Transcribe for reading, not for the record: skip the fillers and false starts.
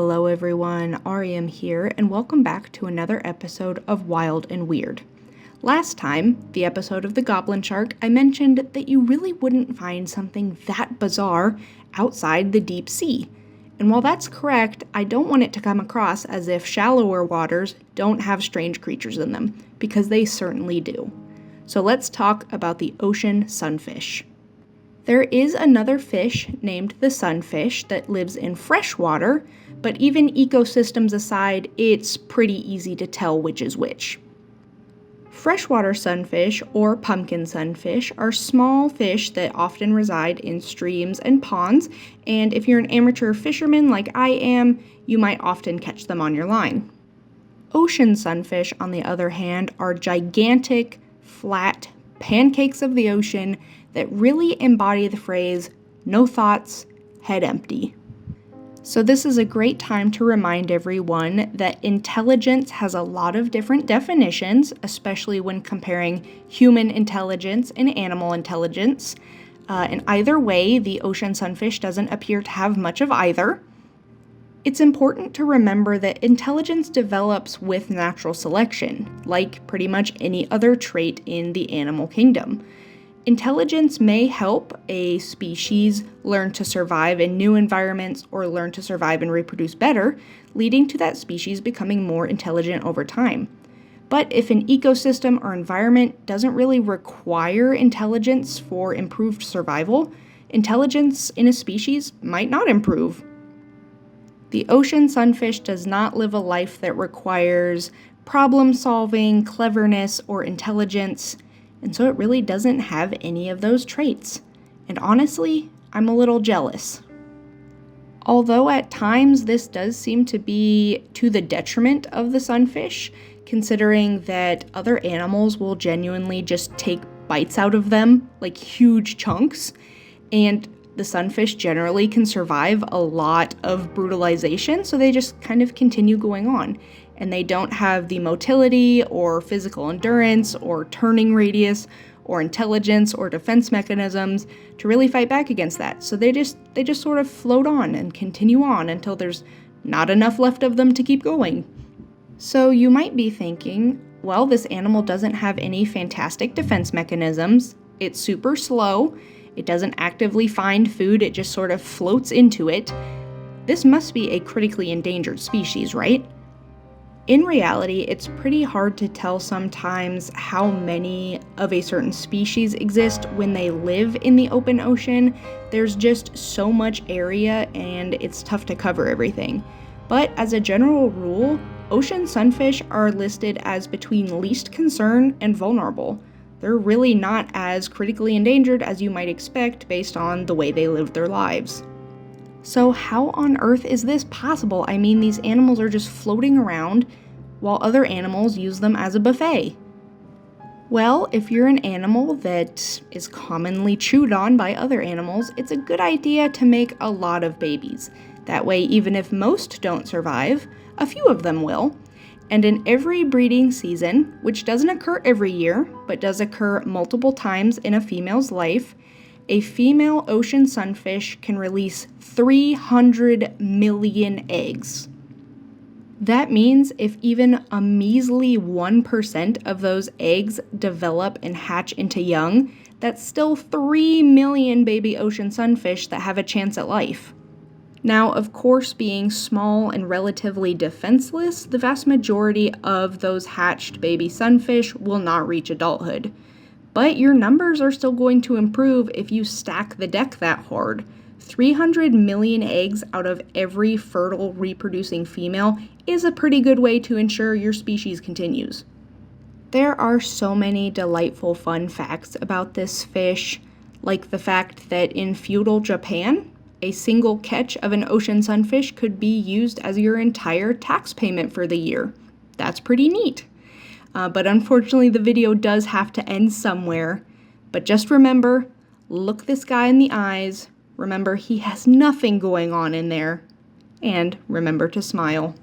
Hello everyone, Ariam here, and welcome back to another episode of Wild and Weird. Last time, the episode of the Goblin Shark, I mentioned that you really wouldn't find something that bizarre outside the deep sea. And while that's correct, I don't want it to come across as if shallower waters don't have strange creatures in them, because they certainly do. So let's talk about the ocean sunfish. There is another fish named the sunfish that lives in fresh water, but even ecosystems aside, it's pretty easy to tell which is which. Freshwater sunfish, or pumpkin sunfish, are small fish that often reside in streams and ponds, and if you're an amateur fisherman like I am, you might often catch them on your line. Ocean sunfish, on the other hand, are gigantic, flat pancakes of the ocean that really embody the phrase, no thoughts, head empty. So this is a great time to remind everyone that intelligence has a lot of different definitions, especially when comparing human intelligence and animal intelligence. And either way, the ocean sunfish doesn't appear to have much of either. It's important to remember that intelligence develops with natural selection, like pretty much any other trait in the animal kingdom. Intelligence may help a species learn to survive in new environments or learn to survive and reproduce better, leading to that species becoming more intelligent over time. But if an ecosystem or environment doesn't really require intelligence for improved survival, intelligence in a species might not improve. The ocean sunfish does not live a life that requires problem-solving, cleverness, or intelligence, and so it really doesn't have any of those traits. And honestly, I'm a little jealous. Although at times this does seem to be to the detriment of the sunfish, considering that other animals will genuinely just take bites out of them, like huge chunks, and the sunfish generally can survive a lot of brutalization, so they just kind of continue going on. And they don't have the motility or physical endurance or turning radius or intelligence or defense mechanisms to really fight back against that. So they just sort of float on and continue on until there's not enough left of them to keep going. So you might be thinking, well, this animal doesn't have any fantastic defense mechanisms. It's super slow. It doesn't actively find food. It just sort of floats into it. This must be a critically endangered species, right? In reality, it's pretty hard to tell sometimes how many of a certain species exist when they live in the open ocean. There's just so much area and it's tough to cover everything. But as a general rule, ocean sunfish are listed as between least concern and vulnerable. They're really not as critically endangered as you might expect based on the way they live their lives. So how on earth is this possible? I mean, these animals are just floating around while other animals use them as a buffet. Well, if you're an animal that is commonly chewed on by other animals, it's a good idea to make a lot of babies. That way, even if most don't survive, a few of them will. And in every breeding season, which doesn't occur every year, but does occur multiple times in a female's life, a female ocean sunfish can release 300 million eggs. That means if even a measly 1% of those eggs develop and hatch into young, that's still 3 million baby ocean sunfish that have a chance at life. Now, of course, being small and relatively defenseless, the vast majority of those hatched baby sunfish will not reach adulthood. But your numbers are still going to improve if you stack the deck that hard. 300 million eggs out of every fertile reproducing female is a pretty good way to ensure your species continues. There are so many delightful fun facts about this fish, like the fact that in feudal Japan, a single catch of an ocean sunfish could be used as your entire tax payment for the year. That's pretty neat. But unfortunately, the video does have to end somewhere. But just remember, look this guy in the eyes. Remember, he has nothing going on in there. And remember to smile.